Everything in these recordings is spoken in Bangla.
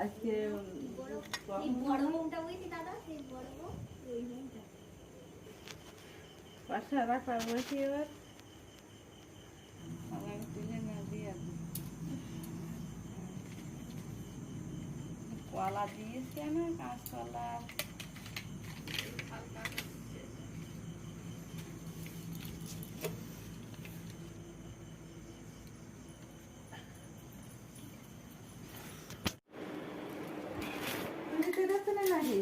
আজকে পাশে রাখা বসি এবার তুলে না দিয়ে কলা দিয়েছে না কাঁচকলা নাকি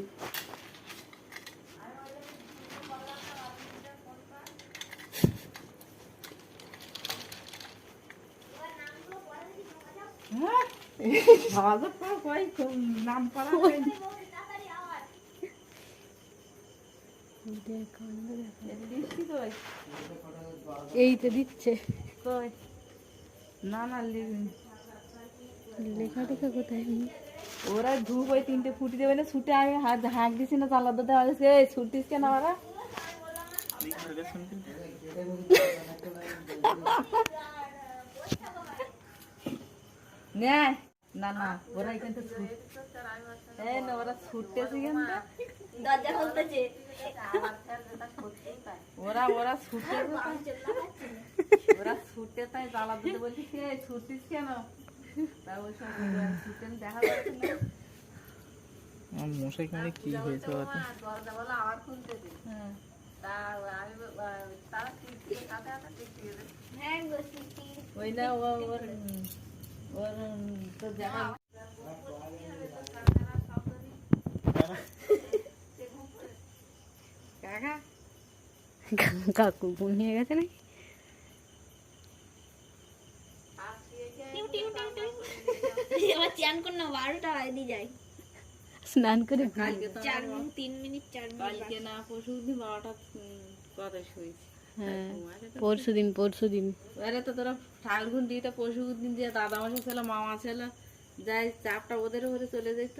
নাম করা এইটা দিচ্ছে না না লেখা টেখা কোথায়? ওরা ধূপ ওই 3টে ফুটি দেবে না ছুটে আমি হাঁক দিছি না তালা দিতে হবে ছুটিস কেন ওরা নেয় না না ওরা এখান থেকে না ওরা ছুটতেছে দরজা খুলতেছে ওরা ওরা ছুটে ওরা ছুটে তাই জ্বালা দিতে বলছি ছুটিস কেন তা ওই সব ছুটে দেখা যাচ্ছে না মশাই মানে কি হয়েছে দরজা বলা আবার খুলতেছে তা আমি তারা ওই না ওর ওর তো জায়গা কাকু ঘুমিয়ে গেছে নাকি? স্নান করে কালকে না পরশুদিন 12টা কথা শুয়েছি হ্যাঁ পরশুদিন আরে তো তোরা ঠাকুর দিতে পরশুদিন দিয়ে দাদা মাসে ছিল মামা ছিল যাই চাপটা ওদের উপরে চলে যেত